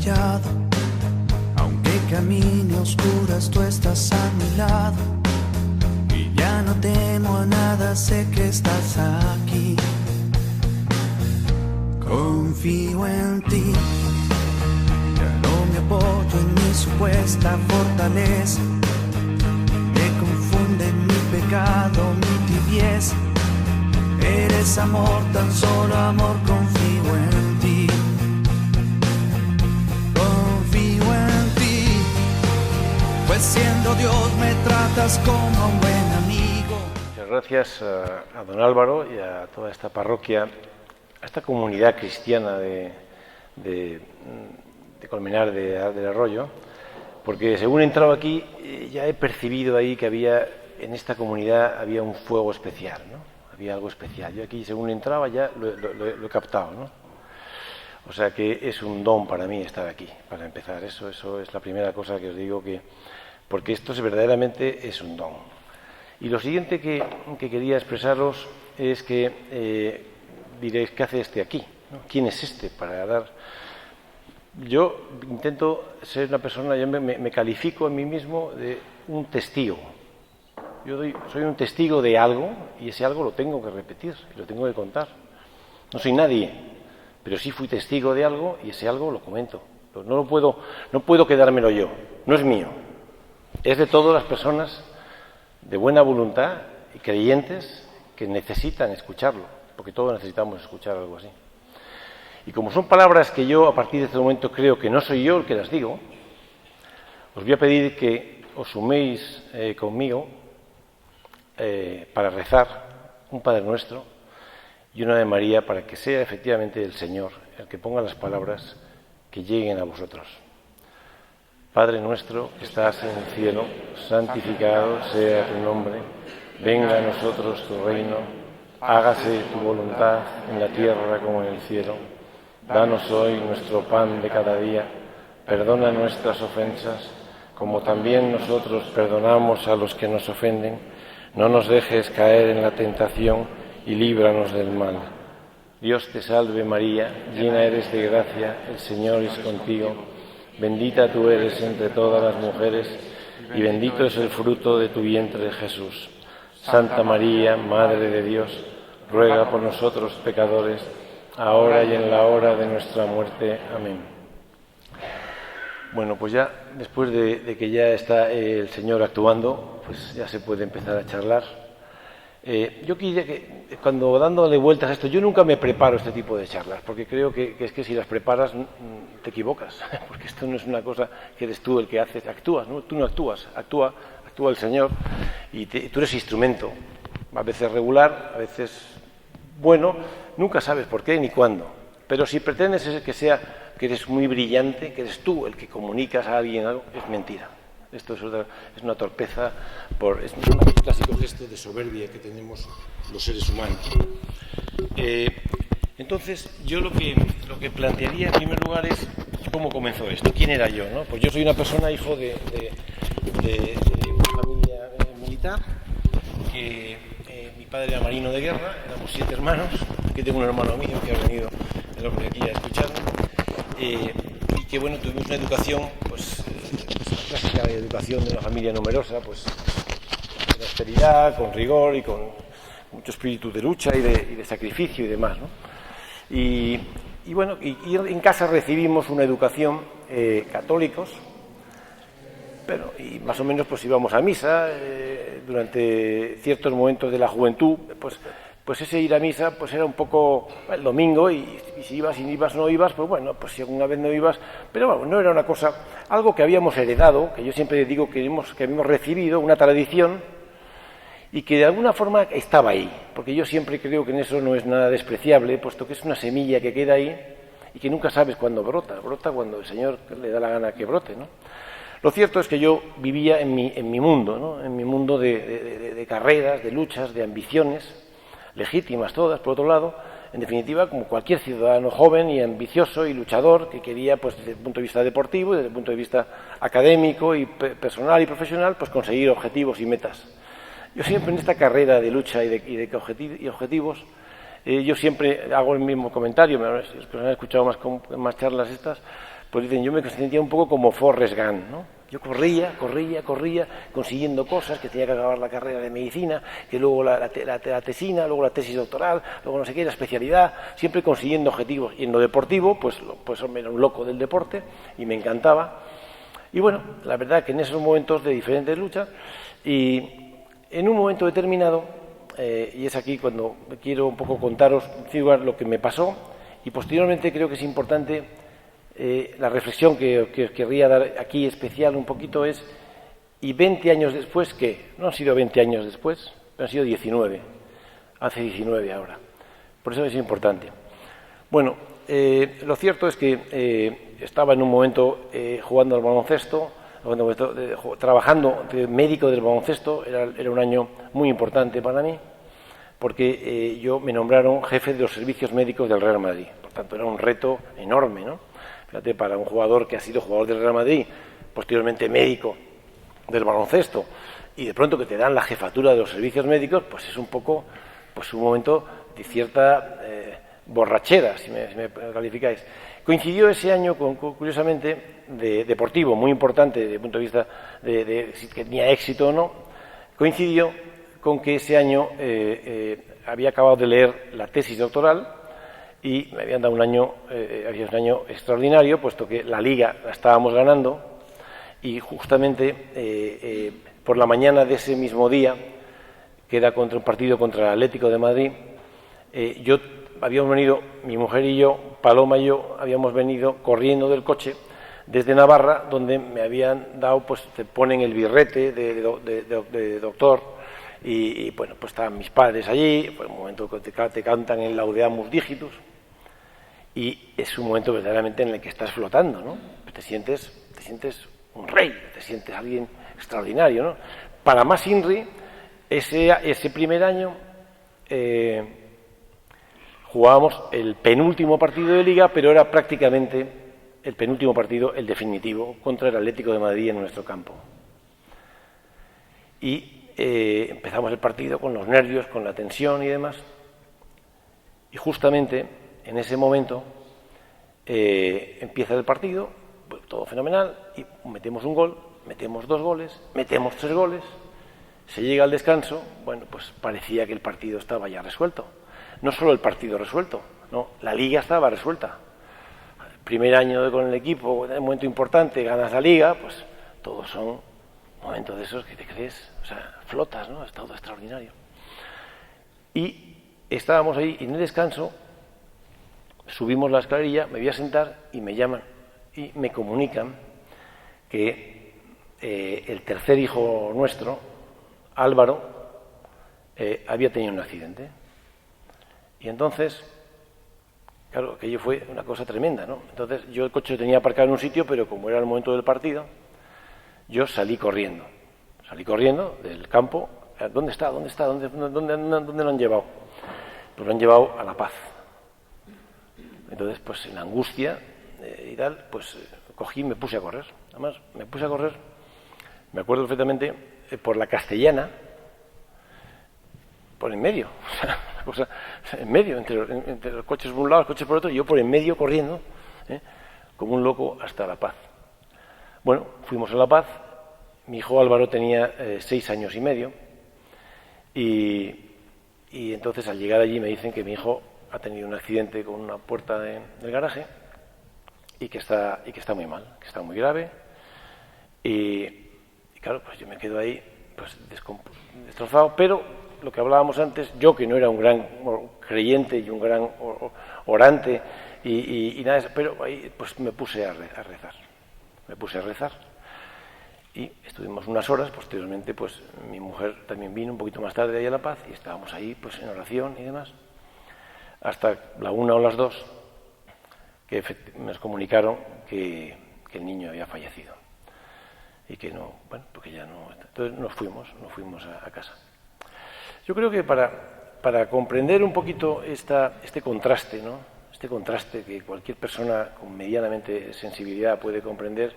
callado, aunque camine a oscuras tú estás a mi lado. Y ya no temo a nada, sé que estás aquí. Confío en ti, ya no me apoyo en mi supuesta fortaleza. Me confunde mi pecado, mi tibieza. Eres amor, tan solo amor, confío en ti. Confío en ti, pues siendo Dios me tratas como a un buen amigo. Muchas gracias a don Álvaro y a toda esta parroquia, a esta comunidad cristiana de Colmenar del Arroyo, porque según he entrado aquí ya he percibido ahí que había en esta comunidad había un fuego especial, ¿no? Había algo especial. Yo aquí, según entraba, ya lo he captado, ¿no? O sea que es un don para mí estar aquí, para empezar. Eso es la primera cosa que os digo, porque esto verdaderamente es un don. Y lo siguiente que quería expresaros es que diréis, ¿qué hace este aquí? ¿No? ¿Quién es este para dar...? Yo intento ser una persona, yo me califico a mí mismo de un testigo. Soy un testigo de algo y ese algo lo tengo que repetir, lo tengo que contar. No soy nadie, pero sí fui testigo de algo y ese algo lo comento. No puedo quedármelo yo, no es mío. Es de todas las personas de buena voluntad y creyentes que necesitan escucharlo, porque todos necesitamos escuchar algo así. Y como son palabras que yo a partir de este momento creo que no soy yo el que las digo, os voy a pedir que os suméis conmigo para rezar un Padre Nuestro y una Ave María para que sea efectivamente el Señor el que ponga las palabras que lleguen a vosotros. Padre nuestro que estás en el cielo, santificado sea tu nombre, venga a nosotros tu reino, hágase tu voluntad en la tierra como en el cielo. Danos hoy nuestro pan de cada día, perdona nuestras ofensas, como también nosotros perdonamos a los que nos ofenden. No nos dejes caer en la tentación y líbranos del mal. Dios te salve María, llena eres de gracia, el Señor es contigo. Bendita tú eres entre todas las mujeres y bendito es el fruto de tu vientre Jesús. Santa María, Madre de Dios, ruega por nosotros pecadores, ahora y en la hora de nuestra muerte. Amén. Bueno, pues ya después de que ya está el Señor actuando, pues ya se puede empezar a charlar. Yo quería que, cuando dándole vueltas a esto, yo nunca me preparo este tipo de charlas, porque creo que es que si las preparas te equivocas, porque esto no es una cosa que eres tú el que haces, actúas, ¿no? Tú no actúas, actúa el Señor y tú eres instrumento, a veces regular, a veces bueno, nunca sabes por qué ni cuándo, pero si pretendes que eres muy brillante, que eres tú el que comunicas a alguien algo, es mentira. Esto es una torpeza, es un clásico gesto de soberbia que tenemos los seres humanos. Entonces, yo lo que plantearía en primer lugar es cómo comenzó esto, quién era yo, ¿no? Pues yo soy una persona, hijo de una familia militar, que mi padre era marino de guerra, éramos 7 hermanos, aquí tengo un hermano mío que ha venido el hombre aquí a escucharme, y que bueno, tuvimos una educación, pues la clásica educación de una familia numerosa, pues con austeridad, con rigor y con mucho espíritu de lucha y de sacrificio y demás, ¿no? Y bueno, y en casa recibimos una educación católicos, pero y más o menos pues íbamos a misa durante ciertos momentos de la juventud, pues ese ir a misa pues era un poco el domingo y si ibas no ibas, pues bueno, pues si alguna vez no ibas, pero bueno, no era una cosa, algo que habíamos heredado, que yo siempre digo que habíamos recibido, una tradición, y que de alguna forma estaba ahí, porque yo siempre creo que en eso no es nada despreciable, puesto que es una semilla que queda ahí y que nunca sabes cuándo brota cuando el Señor le da la gana que brote, ¿no? Lo cierto es que yo vivía en mi mundo, ¿no? En mi mundo de carreras, de luchas, de ambiciones, legítimas todas, por otro lado, en definitiva, como cualquier ciudadano joven y ambicioso y luchador que quería, pues desde el punto de vista deportivo y desde el punto de vista académico y personal y profesional, pues conseguir objetivos y metas. Yo siempre en esta carrera de lucha y de objetivos, yo siempre hago el mismo comentario, me han escuchado más charlas estas, pues dicen, yo me sentía un poco como Forrest Gump, ¿no? Yo corría, consiguiendo cosas, que tenía que acabar la carrera de medicina, que luego la tesina, luego la tesis doctoral, luego no sé qué, la especialidad, siempre consiguiendo objetivos. Y en lo deportivo, pues hombre, era un loco del deporte y me encantaba. Y bueno, la verdad que en esos momentos de diferentes luchas, y en un momento determinado, y es aquí cuando quiero un poco contaros lo que me pasó, y posteriormente creo que es importante, la reflexión que os querría dar aquí especial un poquito es, ¿y 20 años después qué? No han sido 20 años después, pero han sido 19, hace 19 ahora. Por eso es importante. Bueno, lo cierto es que estaba en un momento jugando al baloncesto, trabajando de médico del baloncesto, era un año muy importante para mí, porque yo me nombraron jefe de los servicios médicos del Real Madrid. Por tanto, era un reto enorme, ¿no? Fíjate, para un jugador que ha sido jugador del Real Madrid, posteriormente médico del baloncesto, y de pronto que te dan la jefatura de los servicios médicos, pues es un poco, pues un momento de cierta borrachera, si me calificáis. Coincidió ese año, curiosamente, deportivo, muy importante desde el punto de vista de si tenía éxito o no, coincidió con que ese año había acabado de leer la tesis doctoral y me habían dado había un año extraordinario, puesto que la Liga la estábamos ganando y justamente por la mañana de ese mismo día, que era contra un partido contra el Atlético de Madrid, habíamos venido, mi mujer y yo, Paloma y yo, habíamos venido corriendo del coche desde Navarra, donde me habían dado, pues te ponen el birrete de doctor, y bueno, pues estaban mis padres allí, fue un momento que te cantan el Laudeamus Digitus, y es un momento verdaderamente en el que estás flotando, ¿no? Te sientes un rey, te sientes alguien extraordinario, ¿no? Para más INRI, ese primer año jugábamos el penúltimo partido de Liga, pero era prácticamente el penúltimo partido, el definitivo, contra el Atlético de Madrid en nuestro campo. Y empezamos el partido con los nervios, con la tensión y demás. Y justamente en ese momento empieza el partido, pues, todo fenomenal, y metemos un gol, metemos 2 goles, metemos 3 goles, se llega al descanso, bueno, pues parecía que el partido estaba ya resuelto. No solo el partido resuelto, no, la Liga estaba resuelta. El primer año con el equipo, un momento importante, ganas la Liga, pues todos son momentos de esos que te crees, o sea, flotas, ¿no? Es todo extraordinario. Y estábamos ahí, y en el descanso subimos la escalerilla, me voy a sentar y me llaman y me comunican que el tercer hijo nuestro, Álvaro, había tenido un accidente. Y entonces, claro, aquello fue una cosa tremenda, ¿no? Entonces yo el coche lo tenía aparcado en un sitio, pero como era el momento del partido, yo salí corriendo del campo. ¿Dónde está? ¿Dónde lo han llevado? Pues lo han llevado a La Paz. Entonces, pues en angustia y tal, pues cogí y me puse a correr. Además, me puse a correr, me acuerdo perfectamente, por la Castellana, por en medio, o sea, en medio, entre los coches por un lado, los coches por otro, y yo por en medio corriendo, como un loco hasta La Paz. Bueno, fuimos a La Paz, mi hijo Álvaro tenía 6 años y medio, y entonces al llegar allí me dicen que mi hijo ha tenido un accidente con una puerta del garaje y que está muy mal, que está muy grave, y claro, pues yo me quedo ahí pues destrozado, pero lo que hablábamos antes, yo que no era un gran creyente y un gran orante y nada de eso, pero ahí pues me puse a rezar y estuvimos unas horas. Posteriormente pues mi mujer también vino un poquito más tarde ahí a La Paz y estábamos ahí pues en oración y demás hasta la 1 o las 2 que nos comunicaron que el niño había fallecido y que no, bueno, porque ya no. Entonces nos fuimos a casa. Yo creo que para comprender un poquito este contraste, ¿no? Este contraste que cualquier persona con medianamente sensibilidad puede comprender,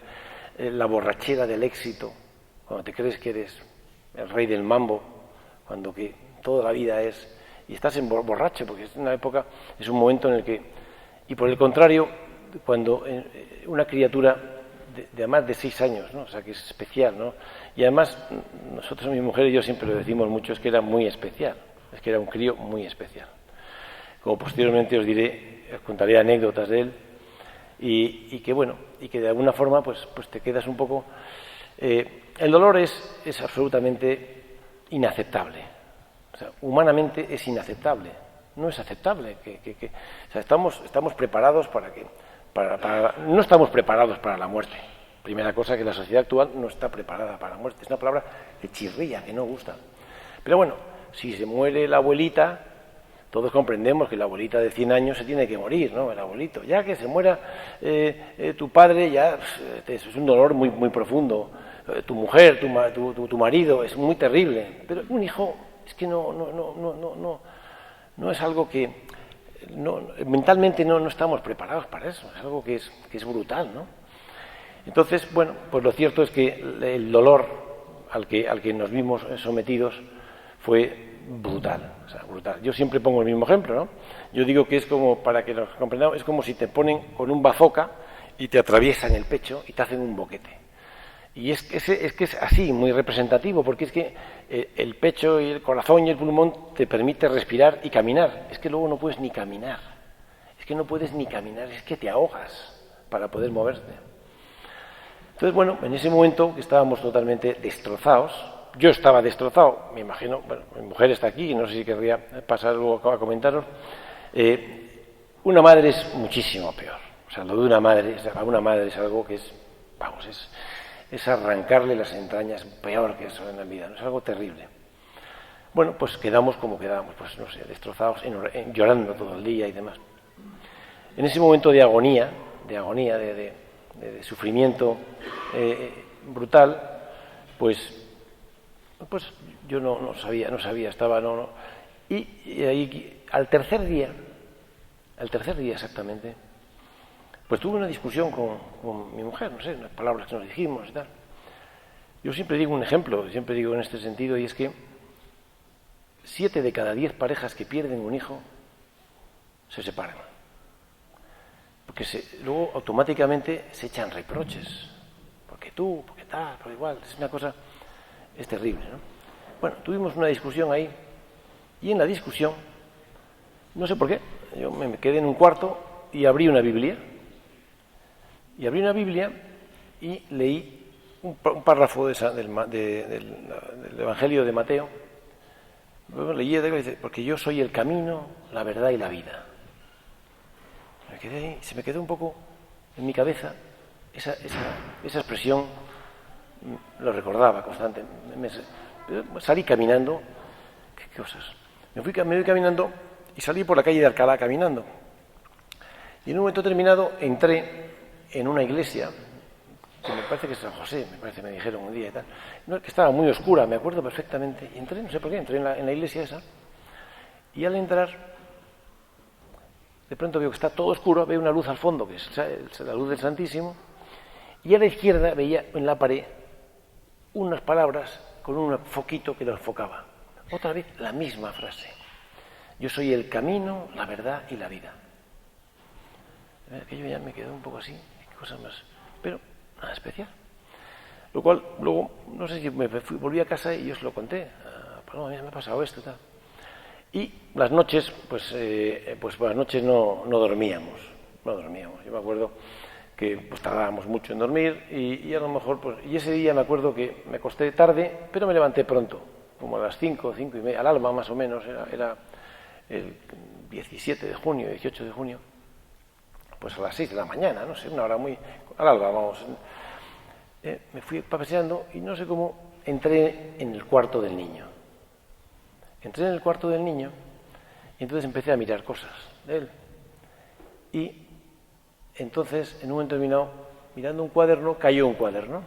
la borrachera del éxito, cuando te crees que eres el rey del mambo, cuando que toda la vida es, y estás en borracho, porque es una época, es un momento en el que, y por el contrario, cuando una criatura de más de 6 años, ¿no? O sea, que es especial, ¿no? Y además, nosotros, mi mujer y yo siempre lo decimos mucho, es que era muy especial, es que era un crío muy especial. Como posteriormente os contaré anécdotas de él, y que bueno, y que de alguna forma pues te quedas un poco... el dolor es absolutamente inaceptable, o sea, humanamente es inaceptable, no es aceptable. O sea, estamos preparados no estamos preparados para la muerte. Primera cosa, que la sociedad actual no está preparada para la muerte. Es una palabra que chirría, que no gusta. Pero bueno, si se muere la abuelita, todos comprendemos que la abuelita de 100 años se tiene que morir, ¿no? El abuelito. Ya que se muera tu padre, ya es un dolor muy, muy profundo. Tu mujer, tu marido, es muy terrible. Pero un hijo es que no es algo que... mentalmente no estamos preparados para eso. Es algo que es brutal, ¿no? Entonces, bueno, pues lo cierto es que el dolor al que nos vimos sometidos fue brutal, o sea, brutal. Yo siempre pongo el mismo ejemplo, ¿no? Yo digo que es como, para que nos comprendamos, es como si te ponen con un bazooka y te atraviesan el pecho y te hacen un boquete. Y es que es así, muy representativo, porque es que el pecho y el corazón y el pulmón te permite respirar y caminar. Es que luego no puedes ni caminar, es que no puedes ni caminar, es que te ahogas para poder moverte. Entonces, bueno, en ese momento que estábamos totalmente destrozados, yo estaba destrozado, me imagino, bueno, mi mujer está aquí, no sé si querría pasar luego a comentaros. Una madre es muchísimo peor. O sea, lo de una madre es algo que es, vamos, es arrancarle las entrañas peor que eso en la vida, ¿no? Es algo terrible. Bueno, pues quedamos como quedamos, pues no sé, destrozados, llorando todo el día y demás. En ese momento de agonía, de sufrimiento brutal, pues yo no sabía, estaba, y ahí al tercer día exactamente, pues tuve una discusión con mi mujer, no sé, unas palabras que nos dijimos y tal. Yo siempre digo un ejemplo, siempre digo en este sentido, y es que 7 de cada 10 parejas que pierden un hijo se separan. Porque luego automáticamente se echan reproches. Porque tú, porque tal, porque igual. Es una cosa, es terrible, ¿no? Bueno, tuvimos una discusión ahí, y en la discusión, no sé por qué, yo me quedé en un cuarto y abrí una Biblia. Y leí un párrafo del Evangelio de Mateo. Luego leí, dice, porque yo soy el camino, la verdad y la vida. Me quedé ahí, se me quedó un poco en mi cabeza esa expresión, lo recordaba constantemente. Salí caminando, qué cosas. Me fui caminando y salí por la calle de Alcalá caminando. Y en un momento determinado entré en una iglesia, que me parece que es San José, me dijeron un día y tal, que estaba muy oscura, me acuerdo perfectamente. Y entré, no sé por qué, entré en la iglesia esa, y al entrar, de pronto veo que está todo oscuro, veo una luz al fondo, que es la luz del Santísimo, y a la izquierda veía en la pared unas palabras con un foquito que lo enfocaba. Otra vez la misma frase. Yo soy el camino, la verdad y la vida. Aquello ya me quedó un poco así, cosas más, pero nada especial. Lo cual, luego, no sé si volví a casa y os lo conté. Paloma, mira, me ha pasado esto y tal. Y las noches, pues por las noches no dormíamos. Yo me acuerdo que pues tardábamos mucho en dormir y a lo mejor, pues, y ese día me acuerdo que me acosté tarde, pero me levanté pronto, como a las 5:30, al alba más o menos, era el 17 de junio, 18 de junio, pues a las 6 de la mañana, no sé, una hora muy, al alba, vamos. Me fui paseando y no sé cómo entré en el cuarto del niño. Entré en el cuarto del niño y entonces empecé a mirar cosas de él. Y entonces, en un momento determinado, mirando un cuaderno, cayó un cuaderno.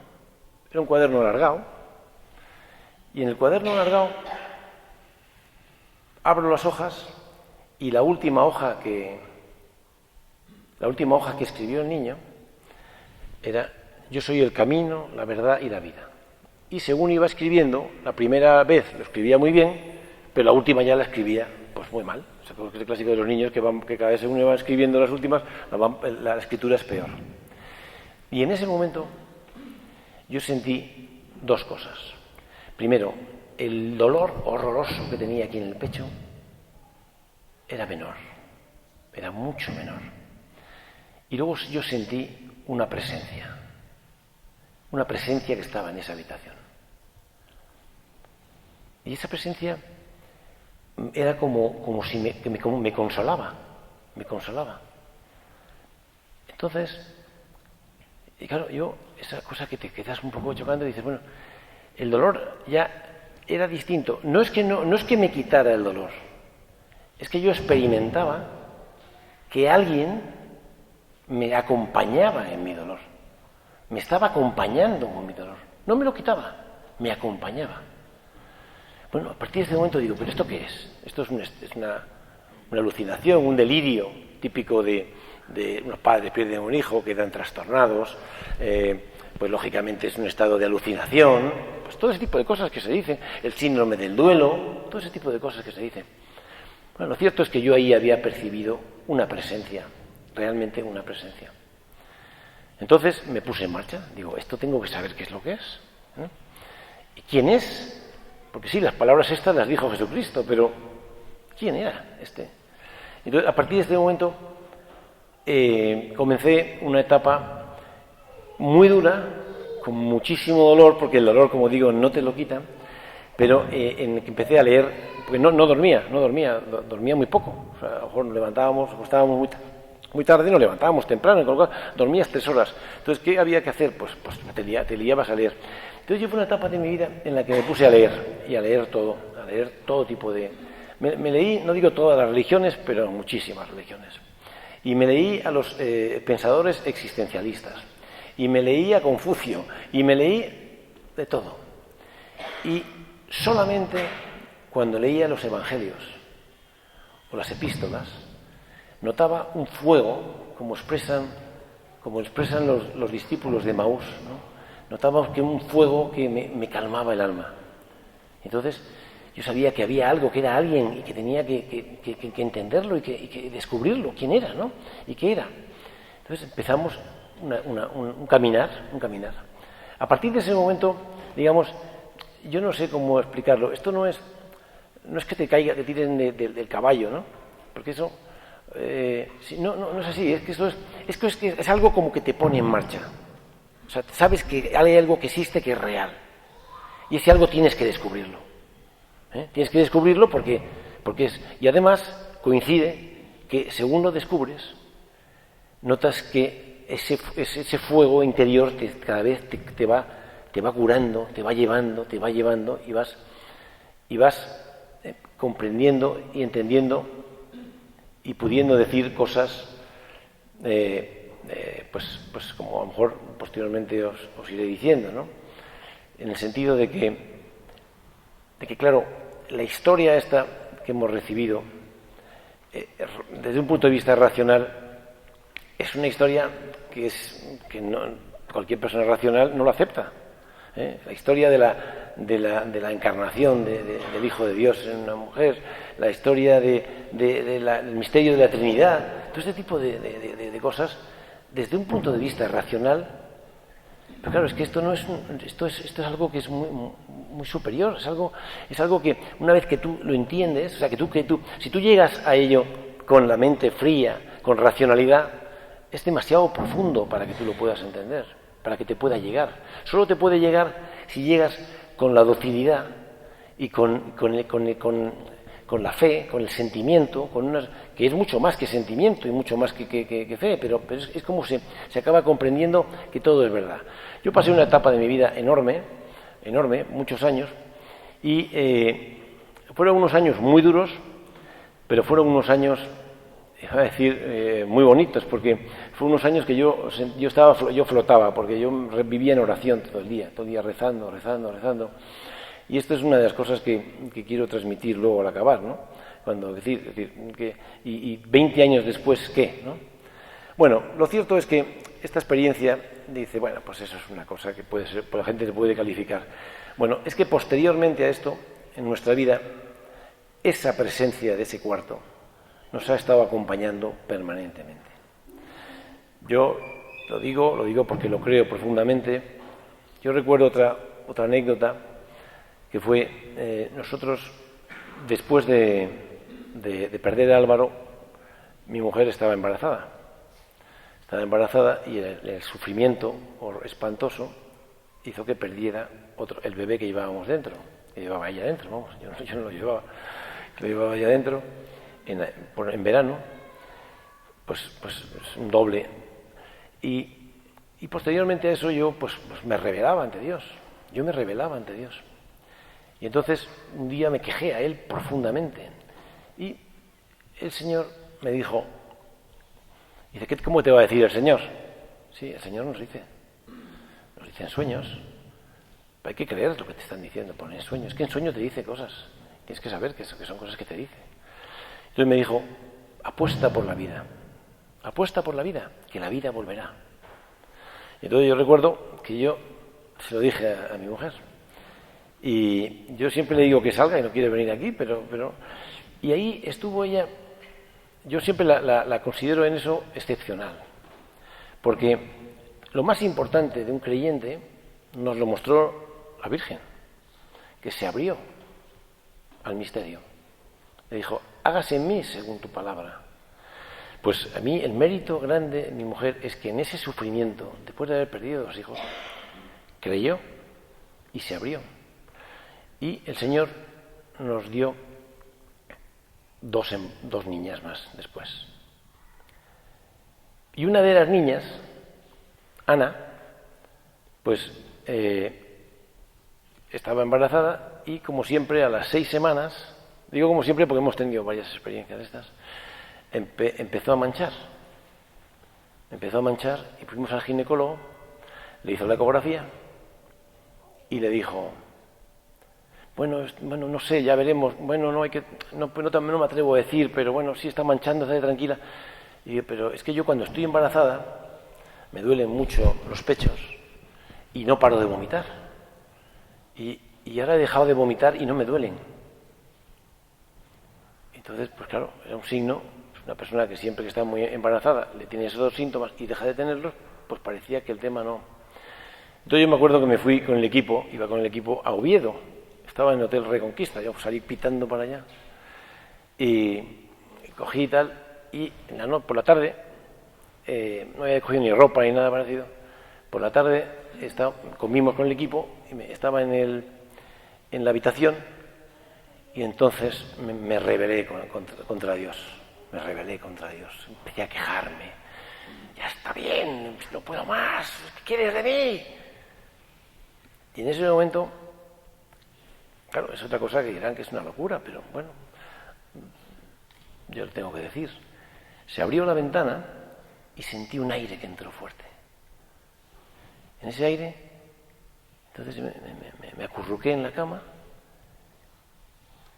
Era un cuaderno alargado. Y en el cuaderno alargado abro las hojas y la última hoja que escribió el niño era: yo soy el camino, la verdad y la vida. Y según iba escribiendo, la primera vez lo escribía muy bien, pero la última ya la escribía pues muy mal. O Es el clásico de los niños que cada vez según van escribiendo las últimas, la escritura es peor. Y en ese momento yo sentí dos cosas. Primero, el dolor horroroso que tenía aquí en el pecho era menor, era mucho menor. Y luego yo sentí una presencia que estaba en esa habitación. Y esa presencia era como si me consolaba. Entonces, y claro, esa cosa que te quedas un poco chocando y dices, bueno, el dolor ya era distinto. No es que me quitara el dolor, es que yo experimentaba que alguien me acompañaba en mi dolor. Me estaba acompañando con mi dolor. No me lo quitaba, me acompañaba. Bueno, a partir de ese momento digo, ¿pero esto qué es? Esto es una alucinación, un delirio típico de unos padres pierden un hijo, quedan trastornados, pues lógicamente es un estado de alucinación, pues todo ese tipo de cosas que se dicen, el síndrome del duelo, todo ese tipo de cosas que se dicen. Bueno, lo cierto es que yo ahí había percibido una presencia, realmente una presencia. Entonces me puse en marcha, digo, esto tengo que saber qué es lo que es, ¿no? ¿Y quién es? Porque sí, las palabras estas las dijo Jesucristo, pero ¿quién era este? Entonces, a partir de este momento comencé una etapa muy dura, con muchísimo dolor, porque el dolor, como digo, no te lo quitan, pero en el que empecé a leer, porque no dormía muy poco. O sea, a lo mejor nos levantábamos, acostábamos muy tarde, nos levantábamos temprano, con lo cual dormías 3 horas. Entonces, ¿qué había que hacer? Pues te liabas a leer. Entonces yo fue una etapa de mi vida en la que me puse a leer, y a leer todo tipo de... Me leí, no digo todas las religiones, pero muchísimas religiones. Y me leí a los pensadores existencialistas, y me leí a Confucio, y me leí de todo. Y solamente cuando leía los evangelios o las epístolas, notaba un fuego, como expresan los discípulos de Maús, ¿no? Notaba que un fuego que me calmaba el alma. Entonces, yo sabía que había algo, que era alguien, y que tenía que entenderlo y que descubrirlo, quién era, ¿no? Y qué era. Entonces empezamos un caminar. A partir de ese momento, digamos, yo no sé cómo explicarlo. Esto no es que te tiren del caballo, ¿no? Porque eso no es así. Es que es algo como que te pone en marcha. O sea, sabes que hay algo que existe que es real. Y ese algo tienes que descubrirlo. Tienes que descubrirlo porque es... Y además coincide que según lo descubres, notas que ese fuego interior cada vez te va curando, te va llevando y vas comprendiendo y entendiendo y pudiendo decir cosas pues como a lo mejor posteriormente os iré diciendo, ¿no? En el sentido de que claro, la historia esta que hemos recibido desde un punto de vista racional es una historia que cualquier persona racional no lo acepta. La historia de la encarnación del Hijo de Dios en una mujer, la historia del misterio de la Trinidad, todo este tipo de cosas desde un punto de vista racional. Pero claro, es que esto es algo que es muy superior, es algo que una vez que tú lo entiendes, o sea, si tú llegas a ello con la mente fría, con racionalidad, es demasiado profundo para que tú lo puedas entender, para que te pueda llegar. Solo te puede llegar si llegas con la docilidad y con la fe, con el sentimiento, que es mucho más que sentimiento y mucho más que fe, pero es como se acaba comprendiendo que todo es verdad. Yo pasé una etapa de mi vida enorme, muchos años, y fueron unos años muy duros, pero fueron unos años, iba a decir, muy bonitos, porque fueron unos años que yo flotaba, porque yo vivía en oración todo el día rezando. Y esto es una de las cosas que quiero transmitir luego al acabar, ¿no? Y 20 años después, ¿qué? ¿No? Bueno, lo cierto es que esta experiencia dice, bueno, pues eso es una cosa que puede ser, por la gente se puede calificar. Bueno, es que posteriormente a esto, en nuestra vida, esa presencia de ese cuarto, nos ha estado acompañando permanentemente. Yo lo digo porque lo creo profundamente. Yo recuerdo otra anécdota que fue nosotros, después de perder a Álvaro, mi mujer estaba embarazada. Estaba embarazada y el sufrimiento espantoso hizo que perdiera el bebé que llevábamos dentro, que llevaba ella dentro, vamos, yo no lo llevaba, que lo llevaba ella dentro en verano, pues un doble. Y posteriormente a eso yo pues me rebelaba ante Dios. Yo me rebelaba ante Dios. Y entonces un día me quejé a Él profundamente. Y el Señor me dijo, ¿cómo te va a decir el Señor? Sí, el Señor nos dice en sueños. Hay que creer lo que te están diciendo, poner en sueños. Es que en sueños te dice cosas. Tienes que saber que son cosas que te dice. Entonces me dijo, apuesta por la vida. Apuesta por la vida, que la vida volverá. Entonces yo recuerdo que yo se lo dije a mi mujer. Y yo siempre le digo que salga y no quiere venir aquí, pero y ahí estuvo ella. Yo siempre la considero en eso excepcional. Porque lo más importante de un creyente nos lo mostró la Virgen, que se abrió al misterio. Le dijo, hágase en mí según tu palabra. Pues a mí el mérito grande de mi mujer es que en ese sufrimiento, después de haber perdido 2 hijos, creyó y se abrió. Y el Señor nos dio 2 niñas más después. Y una de las niñas, Ana, pues estaba embarazada y, como siempre, a las 6 semanas, digo como siempre porque hemos tenido varias experiencias de estas, empezó a manchar y fuimos al ginecólogo, le hizo la ecografía y le dijo, bueno, no sé, ya veremos, bueno, no me atrevo a decir, pero bueno, sí está manchando, estate tranquila. Y yo, pero es que yo cuando estoy embarazada me duelen mucho los pechos y no paro de vomitar. Y ahora he dejado de vomitar y no me duelen. Entonces, pues claro, era un signo. Una persona que siempre que está muy embarazada le tiene esos 2 síntomas y deja de tenerlos, pues parecía que el tema no. Entonces yo me acuerdo que me fui con el equipo, iba con el equipo a Oviedo, estaba en el Hotel Reconquista, yo salí pitando para allá y cogí y tal, y por la tarde, no había cogido ni ropa ni nada parecido, por la tarde comimos con el equipo y estaba en la habitación y entonces me rebelé contra Dios. Me rebelé contra Dios, empecé a quejarme. Ya está bien, no puedo más, ¿qué quieres de mí? Y en ese momento, claro, es otra cosa que dirán que es una locura, pero bueno, yo lo tengo que decir. Se abrió la ventana y sentí un aire que entró fuerte. En ese aire, entonces me acurruqué en la cama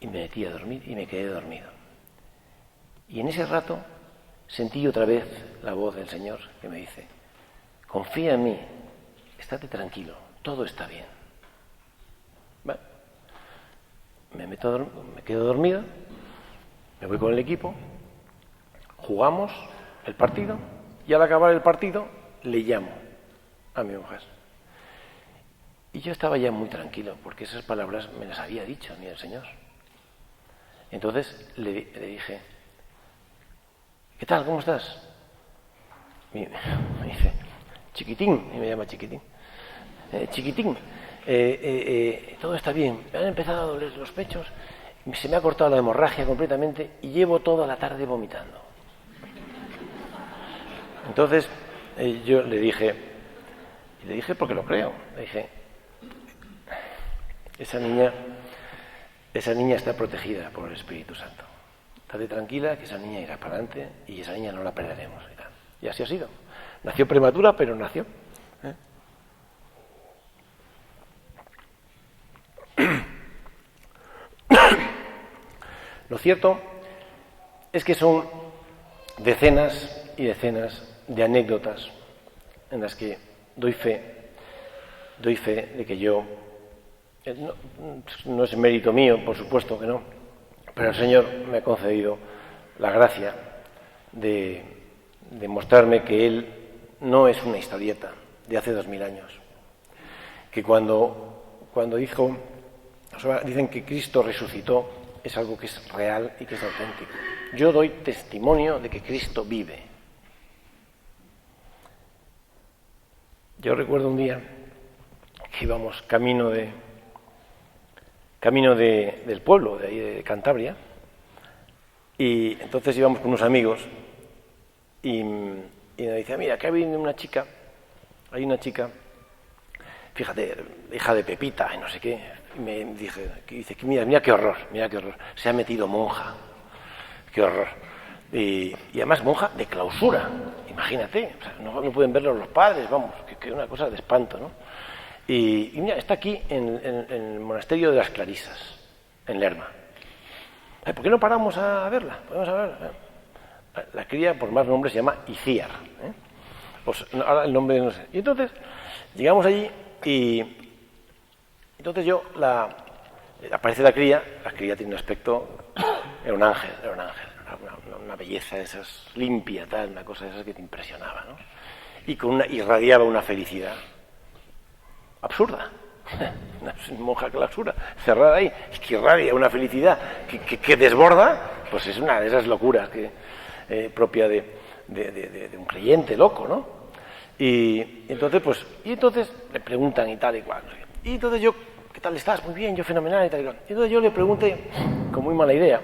y me metí a dormir y me quedé dormido. Y en ese rato sentí otra vez la voz del Señor que me dice, confía en mí, estate tranquilo, todo está bien. Bueno, me quedo dormido, me voy con el equipo, jugamos el partido y al acabar el partido le llamo a mi mujer. Y yo estaba ya muy tranquilo porque esas palabras me las había dicho a mí el Señor. Entonces le dije, ¿qué tal? ¿Cómo estás? Me dice, chiquitín, y me llama chiquitín. Chiquitín, todo está bien. Me han empezado a doler los pechos, se me ha cortado la hemorragia completamente y llevo toda la tarde vomitando. Entonces yo le dije porque lo creo, le dije, esa niña está protegida por el Espíritu Santo. Estate tranquila, que esa niña irá para adelante y esa niña no la perderemos. Y así ha sido. Nació prematura, pero nació. Lo cierto es que son decenas y decenas de anécdotas en las que doy fe de que yo, no es mérito mío, por supuesto que no, pero el Señor me ha concedido la gracia de mostrarme que él no es una historieta de hace 2000 años. Que cuando dijo, o sea, dicen que Cristo resucitó, es algo que es real y que es auténtico. Yo doy testimonio de que Cristo vive. Yo recuerdo un día que íbamos camino del pueblo, de ahí de Cantabria, y entonces íbamos con unos amigos y nos decía, mira, acá viene una chica, hay una chica, fíjate, hija de Pepita y no sé qué, y me dice que mira qué horror, se ha metido monja, qué horror. Y además monja de clausura, imagínate, o sea, no pueden verlo los padres, vamos, que es una cosa de espanto, ¿no? Y mira, está aquí en el monasterio de las Clarisas, en Lerma. ¿Por qué no paramos a verla? Podemos a verla. La cría, por más nombre, se llama Icíar, ¿eh? Pues ahora el nombre no sé. Y entonces llegamos allí y entonces aparece la cría tiene un aspecto, era un ángel, una belleza de esas, limpia, tal, una cosa de esas que te impresionaba, ¿no? Y irradiaba una felicidad absurda. Una monja clausura, cerrada ahí, es que irradia una felicidad que desborda, pues es una de esas locuras propia de un creyente loco, ¿no? Y entonces le preguntan y tal y cual. Y entonces yo, ¿qué tal estás? Muy bien, yo fenomenal y tal y cual. Y entonces yo le pregunté, con muy mala idea,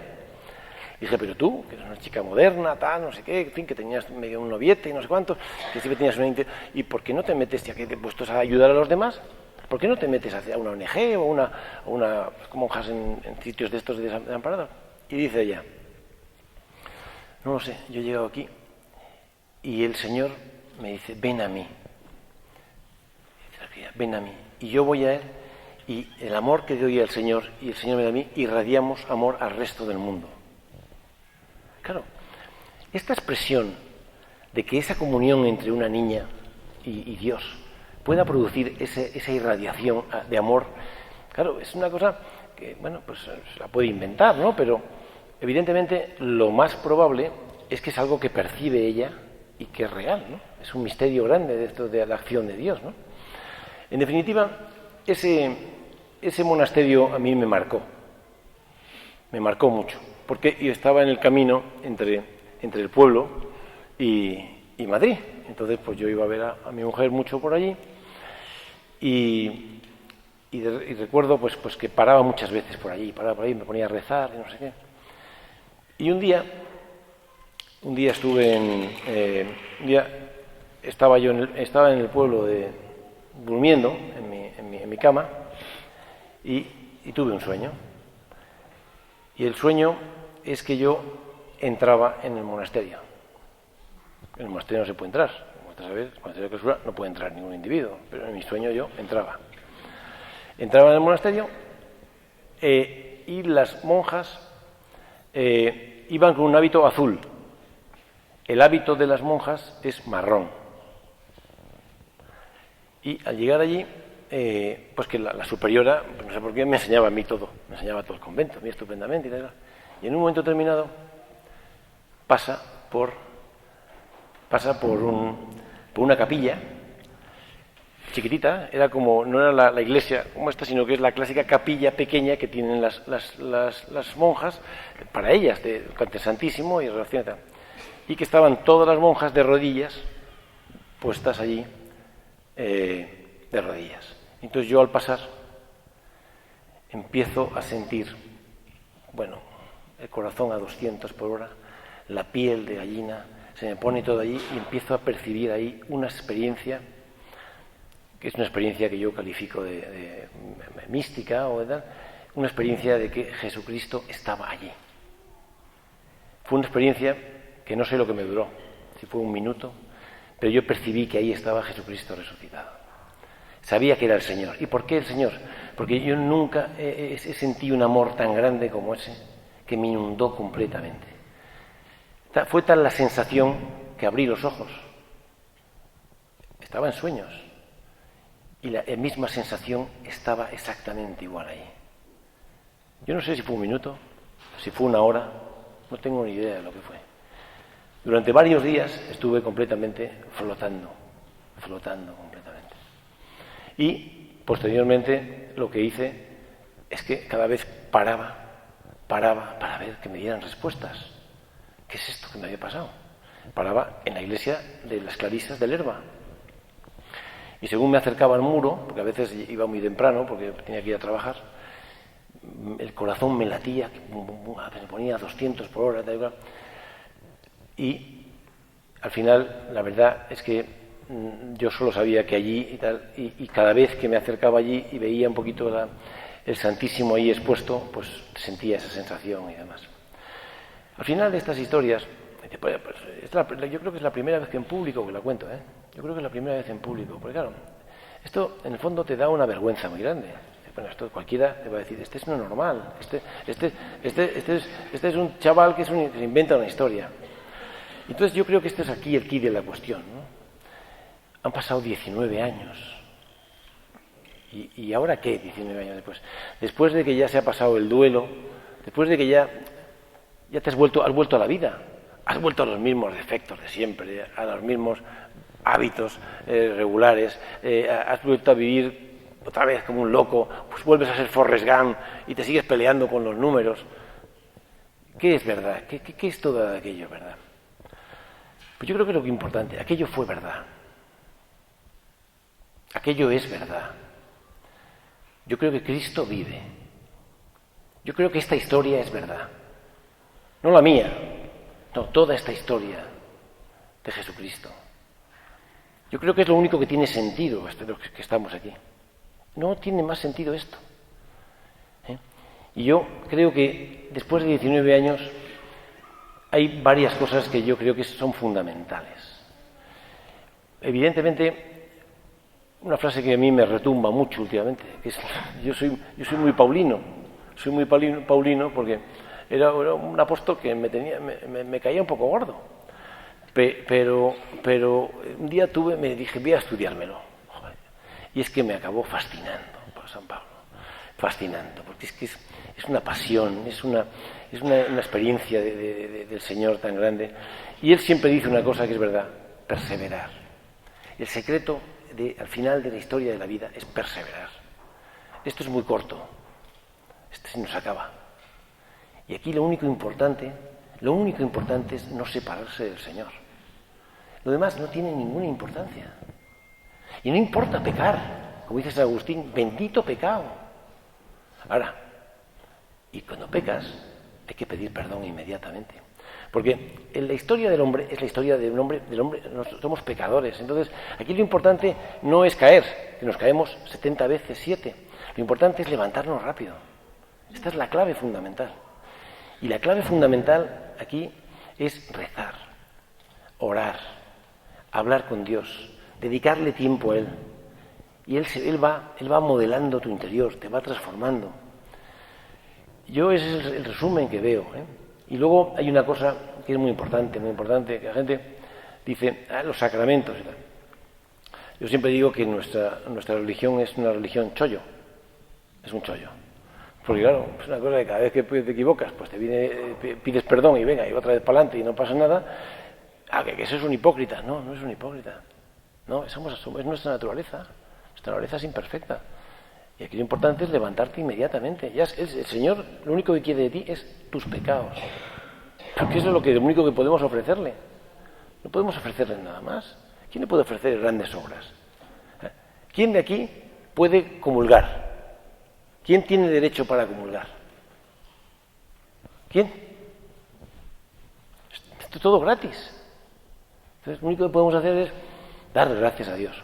dije, pero tú, que eres una chica moderna, tal, no sé qué, en fin, que tenías medio un noviete y no sé cuánto, que siempre tenías ¿y por qué no te metes, ya que te puestos a ayudar a los demás? ¿Por qué no te metes hacia una ONG o una monjas en sitios de estos de desamparados? Y dice ella, no lo sé, yo he llegado aquí y el Señor me dice, ven a mí. Ven a mí. Y yo voy a Él y el amor que doy al Señor y el Señor me da a mí, irradiamos amor al resto del mundo. Claro, esta expresión de que esa comunión entre una niña y Dios pueda producir esa irradiación de amor, claro, es una cosa que, bueno, pues se la puede inventar, ¿no? Pero evidentemente lo más probable es que es algo que percibe ella y que es real, ¿no? Es un misterio grande de esto de la acción de Dios, ¿no? En definitiva, ese monasterio a mí me marcó mucho, porque yo estaba en el camino entre el pueblo y Madrid. Entonces, pues yo iba a ver a mi mujer mucho por allí y recuerdo pues que paraba muchas veces por allí, me ponía a rezar y no sé qué. Y un día estaba en el pueblo durmiendo en mi cama y tuve un sueño. Y el sueño es que yo entraba en el monasterio. En el monasterio no se puede entrar. Como estás a ver, cuando se clausura no puede entrar ningún individuo. Pero en mi sueño yo entraba. Entraba en el monasterio y las monjas iban con un hábito azul. El hábito de las monjas es marrón. Y al llegar allí, pues que la superiora, no sé por qué, me enseñaba a mí todo. Me enseñaba todo el convento, a mí estupendamente y tal. Y en un momento determinado pasa por una capilla chiquitita, no era la iglesia como esta, sino que es la clásica capilla pequeña que tienen las monjas para ellas, ante el Santísimo y relación y tal. Y que estaban todas las monjas de rodillas, puestas allí de rodillas. Entonces yo al pasar empiezo a sentir, bueno, el corazón a 200 por hora, la piel de gallina, se me pone todo allí y empiezo a percibir ahí una experiencia, que es una experiencia que yo califico de mística o de tal, una experiencia de que Jesucristo estaba allí. Fue una experiencia que no sé lo que me duró, si fue un minuto, pero yo percibí que ahí estaba Jesucristo resucitado. Sabía que era el Señor. ¿Y por qué el Señor? Porque yo nunca he sentido un amor tan grande como ese, que me inundó completamente. Fue tal la sensación que abrí los ojos. Estaba en sueños. Y la misma sensación estaba exactamente igual ahí. Yo no sé si fue un minuto, si fue una hora, no tengo ni idea de lo que fue. Durante varios días estuve completamente flotando completamente. Y posteriormente lo que hice es que cada vez paraba para ver que me dieran respuestas. ¿Qué es esto que me había pasado? Paraba en la iglesia de las Clarisas de Lerba. Y según me acercaba al muro, porque a veces iba muy temprano, porque tenía que ir a trabajar, el corazón me latía, me ponía 200 por hora, tal, y al final la verdad es que yo solo sabía que allí y tal, y cada vez que me acercaba allí y veía un poquito el Santísimo ahí expuesto, pues sentía esa sensación y demás. Al final de estas historias, yo creo que es la primera vez que en público que la cuento, ¿eh? Yo creo que es la primera vez en público, porque claro, esto en el fondo te da una vergüenza muy grande. Bueno, esto cualquiera te va a decir, este es no normal, este es un chaval que se inventa una historia. Entonces yo creo que este es aquí el quid de la cuestión, ¿no? Han pasado 19 años. ¿Y ahora qué? 19 años después. Después de que ya se ha pasado el duelo, después de que ya te has vuelto a la vida, has vuelto a los mismos defectos de siempre, a los mismos hábitos regulares, has vuelto a vivir otra vez como un loco, pues vuelves a ser Forrest Gump y te sigues peleando con los números. ¿Qué es verdad? ¿Qué es todo aquello, verdad? Pues yo creo que lo que es importante, aquello fue verdad. Aquello es verdad. Yo creo que Cristo vive. Yo creo que esta historia es verdad. No la mía, no, toda esta historia de Jesucristo. Yo creo que es lo único que tiene sentido, que estamos aquí. No tiene más sentido esto. Y yo creo que después de 19 años hay varias cosas que yo creo que son fundamentales. Evidentemente, una frase que a mí me retumba mucho últimamente, que es, yo soy muy paulino, porque era un apóstol que me caía un poco gordo. Pero un día me dije, voy a estudiármelo. Joder. Y es que me acabó fascinando por San Pablo. Fascinando, porque es que es una pasión, es una experiencia del Señor tan grande. Y él siempre dice una cosa que es verdad, perseverar. El secreto al final de la historia de la vida es perseverar. Esto es muy corto, esto se nos acaba. Y aquí lo único importante es no separarse del Señor. Lo demás no tiene ninguna importancia. Y no importa pecar, como dice San Agustín, bendito pecado. Ahora, y cuando pecas, hay que pedir perdón inmediatamente. Porque en la historia del hombre es la historia del hombre, somos pecadores. Entonces, aquí lo importante no es caer, que nos caemos 70 veces 7. Lo importante es levantarnos rápido. Esta es la clave fundamental. Y la clave fundamental aquí es rezar, orar, hablar con Dios, dedicarle tiempo a Él. Y Él va modelando tu interior, te va transformando. Ese es el resumen que veo, ¿eh? Y luego hay una cosa que es muy importante, que la gente dice, los sacramentos y tal. Yo siempre digo que nuestra religión es una religión chollo, es un chollo. Porque claro, es una cosa que cada vez que te equivocas, pues pides perdón y venga, y otra vez para adelante y no pasa nada. Que eso es un hipócrita. No es un hipócrita. No, es nuestra naturaleza. Nuestra naturaleza es imperfecta. Y aquí lo importante es levantarte inmediatamente. El Señor lo único que quiere de ti es tus pecados. Porque eso es lo único que podemos ofrecerle. No podemos ofrecerle nada más. ¿Quién le puede ofrecer grandes obras? ¿Quién de aquí puede comulgar? ¿Quién tiene derecho para comulgar? ¿Quién? Esto es todo gratis. Entonces, lo único que podemos hacer es dar gracias a Dios.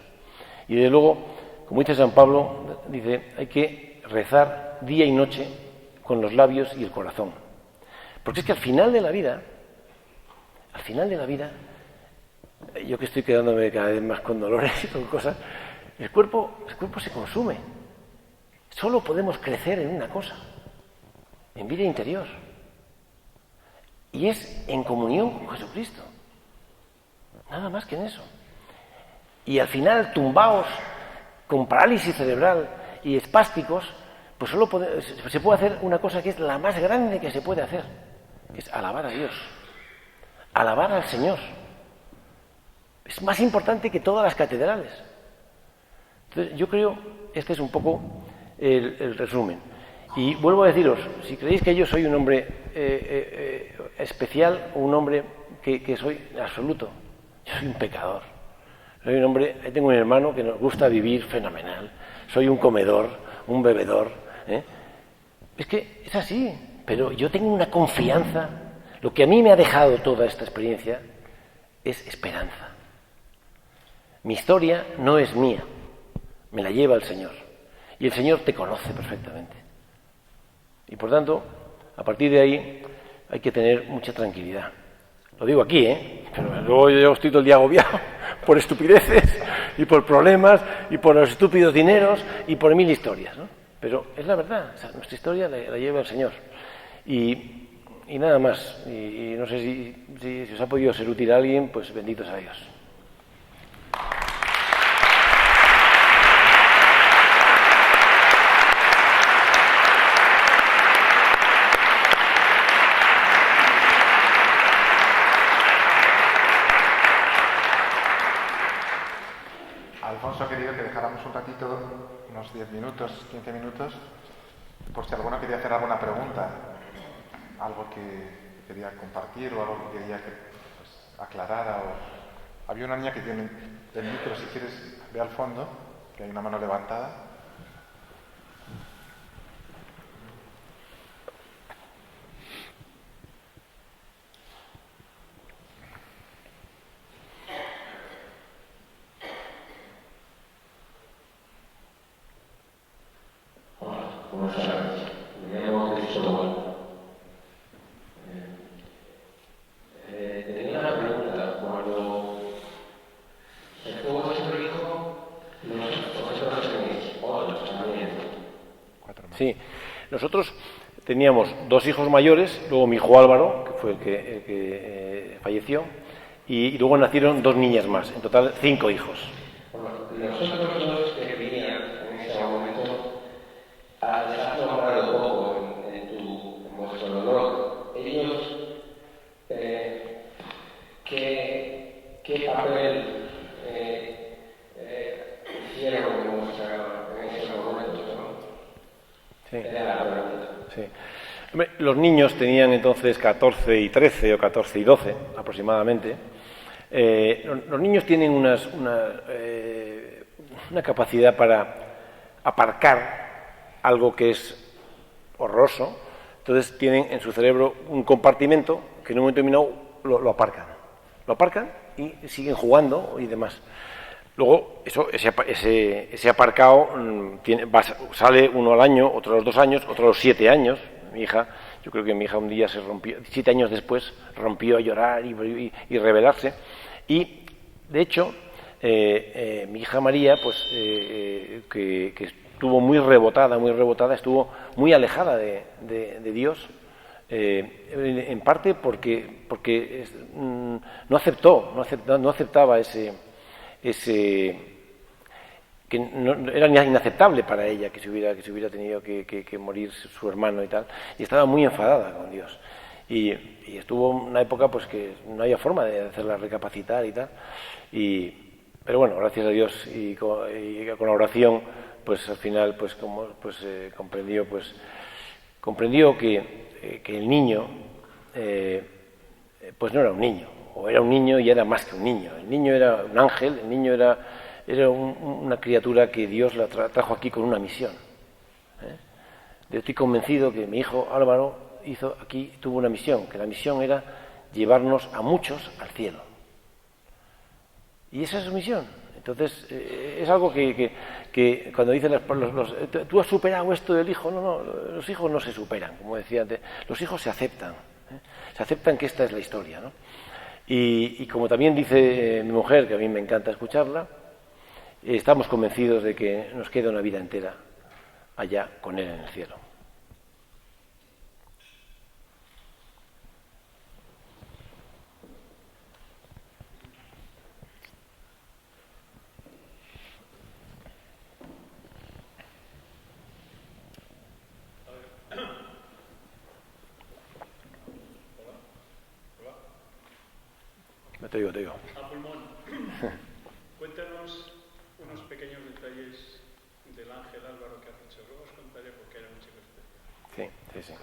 Y desde luego, como dice San Pablo, dice, hay que rezar día y noche con los labios y el corazón. Porque es que al final de la vida, yo que estoy quedándome cada vez más con dolores y con cosas, el cuerpo se consume. Solo podemos crecer en una cosa, en vida interior. Y es en comunión con Jesucristo. Nada más que en eso. Y al final, tumbaos, con parálisis cerebral y espásticos, pues solo se puede hacer una cosa que es la más grande que se puede hacer. es alabar a Dios, alabar al Señor. Es más importante que todas las catedrales. Entonces, yo creo, este es un poco el resumen. Y vuelvo a deciros, si creéis que yo soy un hombre especial o un hombre que soy absoluto, yo soy un pecador. Soy un hombre, tengo un hermano que nos gusta vivir fenomenal. Soy un comedor, un bebedor. Es que es así, pero yo tengo una confianza. Lo que a mí me ha dejado toda esta experiencia es esperanza. Mi historia no es mía, me la lleva el Señor. Y el Señor te conoce perfectamente. Y por tanto, a partir de ahí hay que tener mucha tranquilidad. Lo digo aquí, pero luego yo estoy todo el día agobiado por estupideces y por problemas y por los estúpidos dineros y por mil historias, ¿no? Pero es la verdad, o sea, nuestra historia la lleva el Señor. Y nada más. Y no sé si os ha podido ser útil a alguien, pues benditos a Dios. Alfonso ha querido que dejáramos un ratito, unos 10 minutos, 15 minutos, por si alguno quería hacer alguna pregunta, algo que quería compartir o algo que quería que aclarara. Había una niña que tiene el micro, si quieres, ve al fondo, que hay una mano levantada. Buenas tardes, me llamo Cristóbal. Tenía una pregunta. Cuando se fue vuestro hijo, vosotros tenéis otros también. Sí, nosotros teníamos 2 hijos mayores, luego mi hijo Álvaro, que fue el que falleció, y luego nacieron 2 niñas más, en total 5 hijos. Los otros 2 que vivían en ese momento, les has nombrado poco en vuestro dolor. Ellos, ¿qué papel hicieron en esos momentos, ¿no? Sí. Era la pregunta. Sí. Hombre, los niños tenían entonces 14 y 13 o 14 y 12 aproximadamente. Los niños tienen una capacidad para aparcar algo que es horroroso. Entonces tienen en su cerebro un compartimento que en un momento determinado lo aparcan. Lo aparcan y siguen jugando y demás. Luego, ese aparcado sale uno al año, otro a los 2 años, otro a los 7 años. Yo creo que mi hija un día se rompió, 7 años después, rompió a llorar y rebelarse. Y, de hecho, mi hija María, pues, que estuvo muy rebotada, estuvo muy alejada de Dios, en parte porque no aceptaba ese que era inaceptable para ella que se hubiera tenido que morir su hermano y tal, y estaba muy enfadada con Dios. Y estuvo una época pues que no había forma de hacerla recapacitar y tal. Pero bueno, gracias a Dios y con la oración, pues al final comprendió que el niño pues no era un niño, o era un niño y era más que un niño. El niño era un ángel, el niño era una criatura que Dios la trajo aquí con una misión. Yo estoy convencido que mi hijo Álvaro tuvo una misión, que la misión era llevarnos a muchos al cielo. Y esa es su misión. Entonces, es algo que cuando dicen tú has superado esto del hijo, no, los hijos no se superan, como decía antes, los hijos se aceptan. Se aceptan que esta es la historia, ¿no? Y como también dice mi mujer, que a mí me encanta escucharla, estamos convencidos de que nos queda una vida entera allá con él en el cielo. te digo. A pulmón. Cuéntanos unos pequeños detalles del Ángel Álvaro que has dicho. Luego os contaré porque era un chico especial. Sí.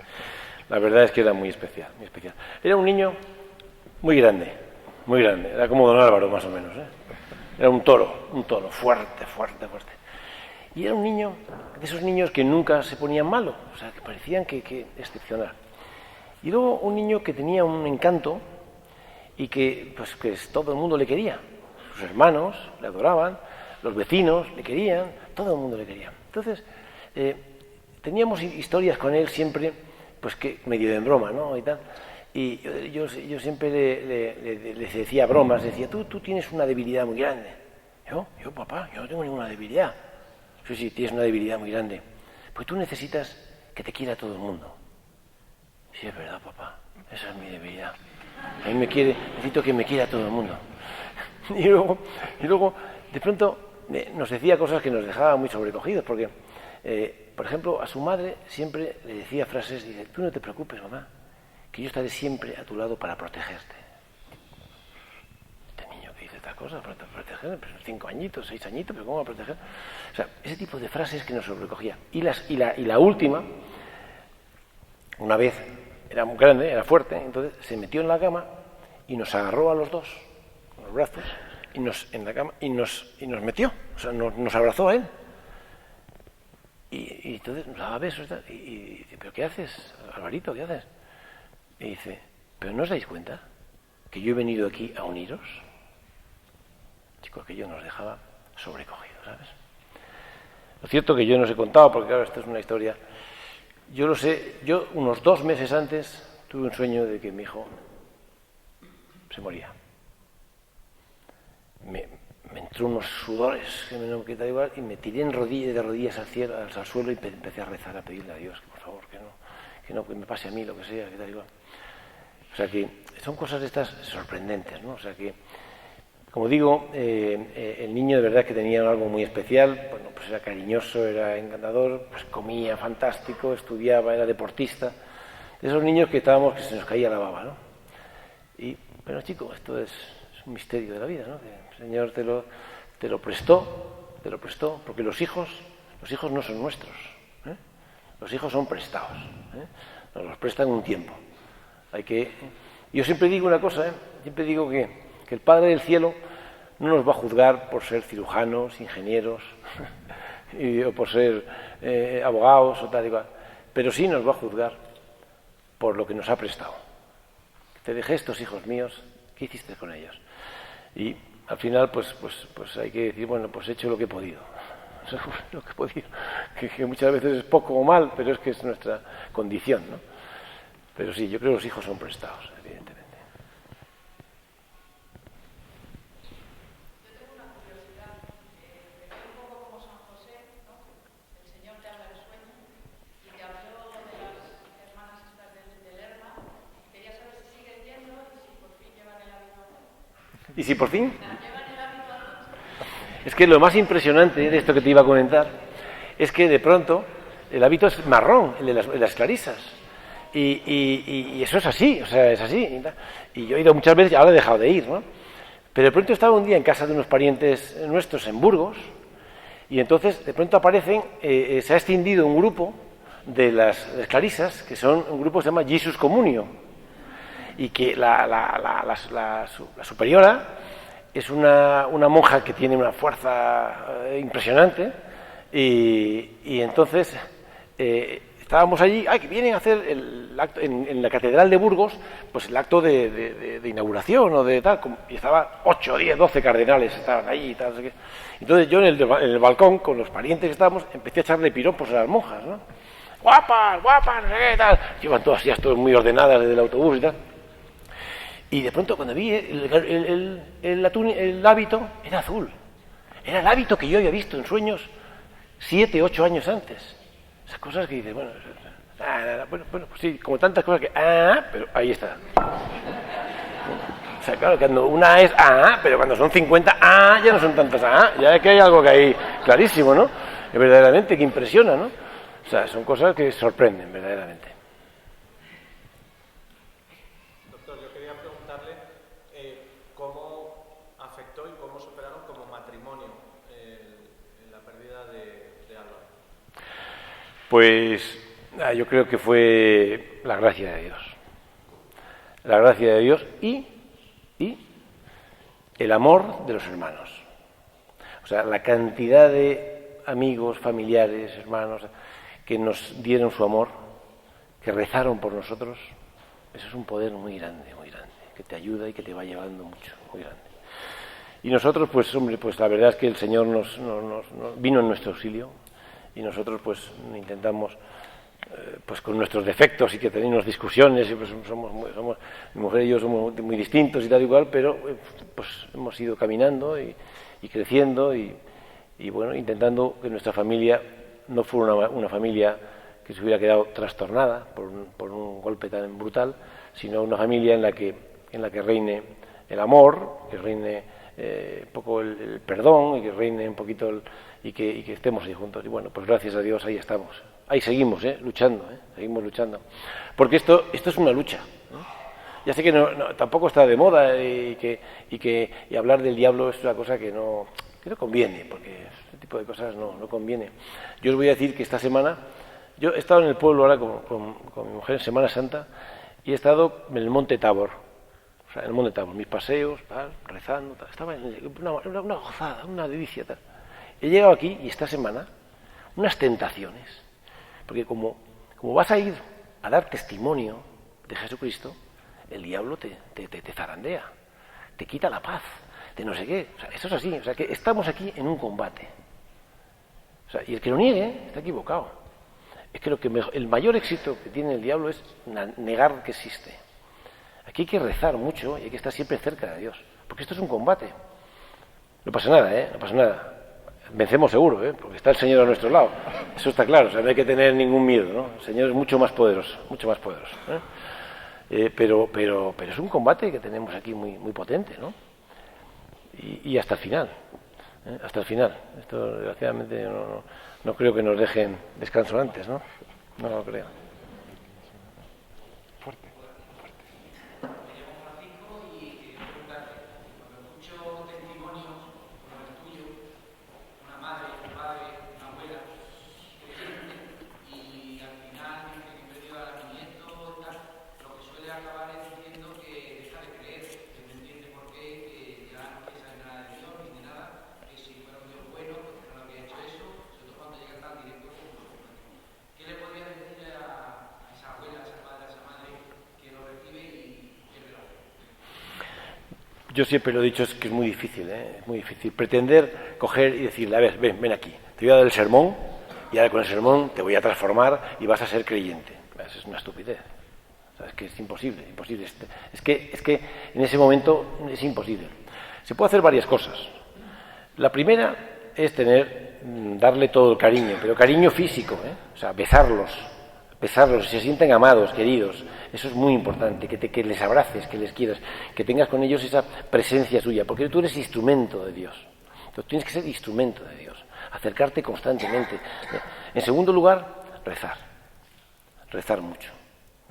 La verdad es que era muy especial, muy especial. Era un niño muy grande. Era como don Álvaro, más o menos, ¿eh? Era un toro, fuerte. Y era un niño, de esos niños que nunca se ponían malos, o sea, que parecían que excepcional. Y luego un niño que tenía un encanto y que todo el mundo le quería. Sus hermanos le adoraban, los vecinos le querían, todo el mundo le quería. Entonces, teníamos historias con él siempre, pues que medio en broma, ¿no? Y tal. Y yo siempre le decía bromas, decía, tú tienes una debilidad muy grande. Yo, papá, yo no tengo ninguna debilidad. Sí, tienes una debilidad muy grande. Pues tú necesitas que te quiera todo el mundo. Sí, es verdad, papá, esa es mi debilidad. A mí necesito que me quiera todo el mundo. Y luego, de pronto, nos decía cosas que nos dejaban muy sobrecogidos, porque, por ejemplo, a su madre siempre le decía frases, dice, tú no te preocupes, mamá, que yo estaré siempre a tu lado para protegerte. Este niño que dice estas cosas, para protegerme, pues 5 añitos, 6 añitos, pero ¿cómo va a proteger? O sea, ese tipo de frases que nos sobrecogía. Y la última, una vez, era muy grande, era fuerte, entonces se metió en la cama y nos agarró a los dos, con los brazos, en la cama, y nos metió, o sea, nos abrazó a él. Y entonces nos daba besos y dice, ¿pero qué haces, Alvarito, qué haces? Y dice, ¿pero no os dais cuenta que yo he venido aquí a uniros? Chico, aquello nos dejaba sobrecogidos, ¿sabes? Lo cierto que yo no os he contado, porque claro, esto es una historia. Yo lo sé, yo unos 2 meses antes tuve un sueño de que mi hijo se moría. Me entró unos sudores que me no quita igual y me tiré de rodillas al suelo y empecé a rezar, a pedirle a Dios que por favor que me pase a mí lo que sea, que tal igual. O sea que son cosas de estas sorprendentes, ¿no? O sea que, como digo, el niño de verdad que tenía algo muy especial, bueno, pues era cariñoso, era encantador, pues comía fantástico, estudiaba, era deportista. De esos niños que que se nos caía la baba, ¿no? Y, bueno, chico, esto es un misterio de la vida, ¿no? Que el Señor te lo prestó, porque los hijos no son nuestros, ¿eh? Los hijos son prestados, ¿eh? Nos los prestan un tiempo. Yo siempre digo una cosa, siempre digo que el Padre del Cielo no nos va a juzgar por ser cirujanos, ingenieros, o por ser abogados o tal y cual, pero sí nos va a juzgar por lo que nos ha prestado. Te dejé estos hijos míos, ¿qué hiciste con ellos? Y al final, pues hay que decir, bueno, pues he hecho lo que he podido. Lo que he podido, que muchas veces es poco o mal, pero es que es nuestra condición, ¿no? Pero sí, yo creo que los hijos son prestados, evidentemente. Yo tengo una curiosidad. Me veo un poco como San José, ¿no? El Señor te habla en sueño y te habló de las hermanas estas del Lerma. Quería saber si siguen yendo y si por fin llevan el hábito a todos. ¿Y si por fin? ¿Llevan el hábito a todos? Es que lo más impresionante de esto que te iba a comentar es que de pronto el hábito es marrón, el de las clarisas. Y eso es así, o sea, es así. Y yo he ido muchas veces y ahora he dejado de ir, ¿no? Pero de pronto estaba un día en casa de unos parientes nuestros en Burgos y entonces de pronto aparecen, se ha extendido un grupo de las clarisas, que son un grupo que se llama Jesus Communio, y que la superiora es una monja que tiene una fuerza impresionante y entonces estábamos allí, que vienen a hacer el acto en la Catedral de Burgos, pues el acto de inauguración o de tal, y estaban 8, 10, 12 cardenales, estaban allí y tal, no sé qué. Entonces yo en el balcón, con los parientes que estábamos, empecé a echarle piropos a las monjas, ¿no? Guapas, no sé qué, tal. Llevan todas ya todas muy ordenadas desde el autobús y tal. Y de pronto cuando vi el hábito, era azul. Era el hábito que yo había visto en sueños 7, 8 años antes. Esas cosas que dices, bueno, pues sí, como tantas cosas que, pero ahí está. O sea, claro, cuando una es pero cuando son 50, ya no son tantas ya es que hay algo que hay clarísimo, ¿no? Que verdaderamente que impresiona, ¿no? O sea, son cosas que sorprenden, verdaderamente. Doctor, yo quería preguntarle cómo sanidad de Álvaro? Pues yo creo que fue la gracia de Dios. La gracia de Dios y el amor de los hermanos. O sea, la cantidad de amigos, familiares, hermanos que nos dieron su amor, que rezaron por nosotros, eso es un poder muy grande, que te ayuda y que te va llevando mucho, muy grande. Y nosotros, pues hombre, pues la verdad es que el Señor nos vino en nuestro auxilio y nosotros pues intentamos, pues con nuestros defectos y que tenemos discusiones y pues somos mi mujer y yo somos muy distintos y tal igual, pero pues hemos ido caminando y creciendo y bueno, intentando que nuestra familia no fuera una familia que se hubiera quedado trastornada por un golpe tan brutal, sino una familia en la que reine el amor, que reine un poco el perdón y que reine un poquito y que estemos ahí juntos. Y bueno, pues gracias a Dios ahí estamos. Ahí seguimos, luchando, seguimos luchando. Porque esto es una lucha, ¿no? Ya sé que tampoco está de moda y hablar del diablo es una cosa que no conviene, porque este tipo de cosas no conviene. Yo os voy a decir que esta semana, yo he estado en el pueblo ahora con mi mujer en Semana Santa y he estado en el Monte Tabor. O sea, en el Monte Tabor, mis paseos, rezando, estaba en una gozada, una delicia, tal. He llegado aquí y esta semana, unas tentaciones, porque como vas a ir a dar testimonio de Jesucristo, el diablo te zarandea, te quita la paz, te no sé qué. O sea, esto es así, o sea, que estamos aquí en un combate. O sea, y el que lo niegue está equivocado. Es que el mayor éxito que tiene el diablo es negar que existe. Aquí hay que rezar mucho y hay que estar siempre cerca de Dios, porque esto es un combate. No pasa nada, no pasa nada. Vencemos seguro, porque está el Señor a nuestro lado. Eso está claro, o sea, no hay que tener ningún miedo, ¿no? El Señor es mucho más poderoso, pero es un combate que tenemos aquí muy, muy potente, ¿no? Y hasta el final, hasta el final. Esto, desgraciadamente, no creo que nos dejen descanso antes, ¿no? No lo creo. Yo siempre lo he dicho, es que es muy difícil, es muy difícil pretender coger y decirle, a ver, ven aquí, te voy a dar el sermón y ahora con el sermón te voy a transformar y vas a ser creyente. Eso es una estupidez. O sea, es que es imposible. Es que en ese momento es imposible. Se puede hacer varias cosas. La primera es darle todo el cariño, pero cariño físico, o sea, besarlos, que se sientan amados, queridos. Eso es muy importante, que les abraces, que les quieras, que tengas con ellos esa presencia suya, porque tú eres instrumento de Dios. Tú tienes que ser instrumento de Dios, acercarte constantemente. En segundo lugar, rezar mucho,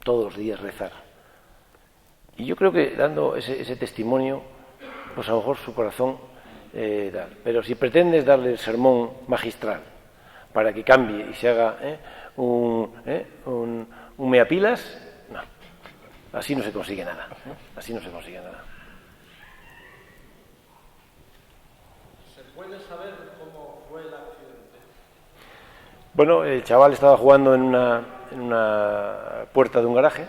todos los días rezar. Y yo creo que dando ese testimonio, pues a lo mejor su corazón pero si pretendes darle el sermón magistral para que cambie y se haga un meapilas, no, así no se consigue nada, así no se consigue nada. ¿Se puede saber cómo fue el accidente? Bueno, el chaval estaba jugando en una puerta de un garaje.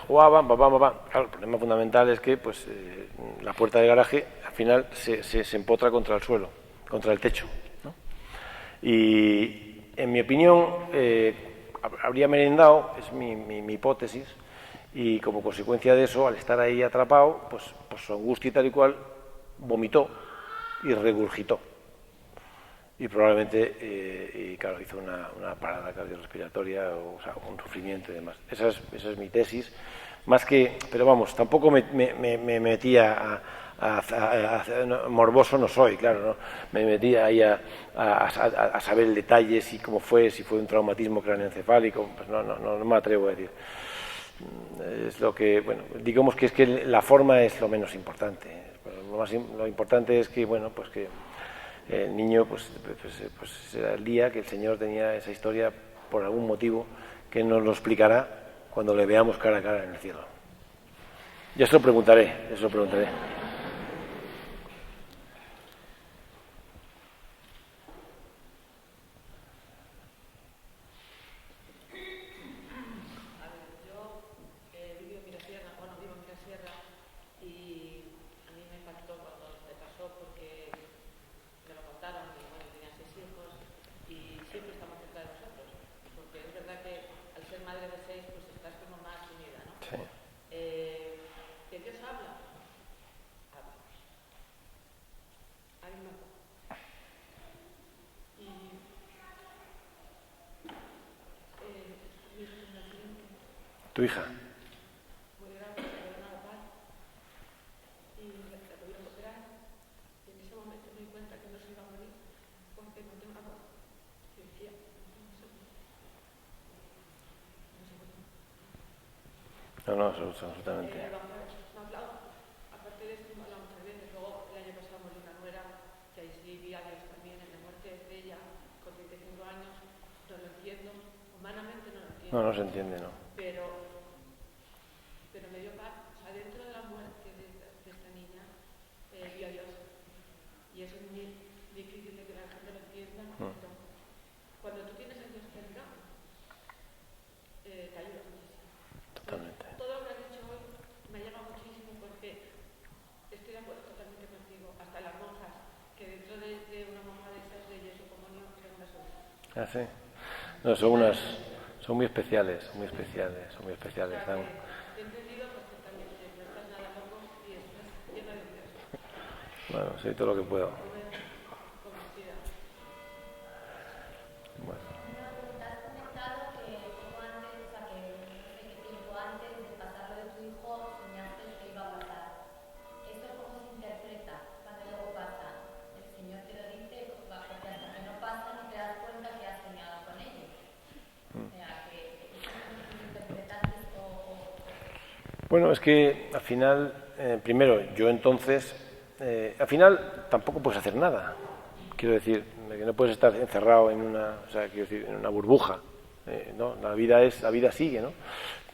Jugaban, Claro, el problema fundamental es que pues la puerta del garaje al final se empotra contra el suelo, contra el techo, ¿no? Y en mi opinión habría merendado, es mi hipótesis, y como consecuencia de eso, al estar ahí atrapado, pues su angustia y tal y cual, vomitó y regurgitó. Y probablemente, claro, hizo una parada cardiorrespiratoria, o sea, un sufrimiento y demás. Esa es mi tesis. Más que, pero vamos, tampoco me metía morboso no soy, claro, ¿no? Me metía ahí a saber el detalle, si fue un traumatismo craneoencefálico, pues no me atrevo a decir. Es lo que, bueno, digamos que es que la forma es lo menos importante. Lo importante es que, bueno, pues que el niño, pues era el día que el Señor tenía esa historia por algún motivo que nos lo explicará cuando le veamos cara a cara en el cielo. Yo se lo preguntaré, eso lo preguntaré. Tu hija. No, absolutamente. Aparte de esto, hablamos también de luego el año pasado murió una nuera, que ahí sí vi a Dios también en la muerte de ella, con 35 años, no lo entiendo, humanamente no lo entiendo. No se entiende, no. Pero me dio paz, o sea, dentro de la muerte de esta niña, vi a Dios. Y eso es muy difícil de que la gente lo entienda, pero cuando tú tienes a Dios cerca, te ayuda muchísimo. Totalmente. Todo lo que has dicho hoy me ha llegado muchísimo porque estoy de acuerdo totalmente contigo. Hasta las monjas, que dentro de una monja de esas de Jesús comunión, son unas monjas. Ah, sí. No, son muy especiales, son muy especiales. Te he entendido perfectamente, no estás nada loco y estás lleno de Dios. Bueno, sí, todo lo que puedo. Convencida. Bueno. Has comentado que poco antes, o sea, que no sé qué tiempo antes de pasar lo de tu hijo, soñaste que iba a pasar. ¿Esto cómo se interpreta cuando luego pasa? El Señor te lo dice, porque hasta que no pasa ni te das cuenta que has soñado con ellos. O sea, que interpretaste esto Bueno, es que al final, primero, yo entonces, al final tampoco puedes hacer nada. Quiero decir, que no puedes estar encerrado en en una burbuja. ¿No? La vida sigue, ¿no?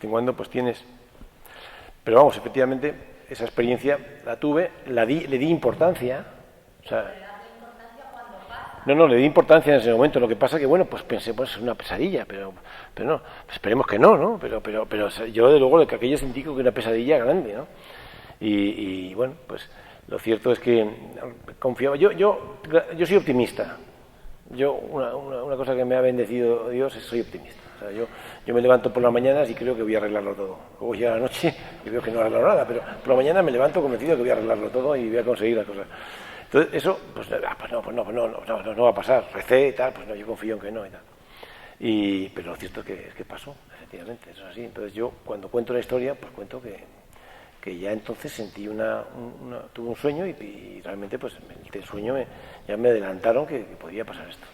De cuando pues tienes. Pero vamos, efectivamente, esa experiencia la tuve, le di importancia. O sea, no, le di importancia en ese momento. Lo que pasa que, bueno, pues pensé, pues es una pesadilla, pero no, esperemos que no, ¿no? Pero yo, de luego, que aquello sentí que una pesadilla grande, ¿no? Y bueno, pues lo cierto es que confiaba. Yo soy optimista. Una cosa que me ha bendecido Dios es soy optimista. O sea, yo me levanto por las mañanas y creo que voy a arreglarlo todo. Luego llega la noche y veo que no he arreglado nada, pero por la mañana me levanto convencido de que voy a arreglarlo todo y voy a conseguir las cosas. Entonces, eso, pues no va a pasar. Recé y tal, pues no, yo confío en que no y tal. Pero lo cierto es que pasó, efectivamente, eso es así. Entonces yo, cuando cuento la historia, pues cuento que ya entonces sentí tuve un sueño y realmente, pues el sueño ya me adelantaron que podía pasar esto.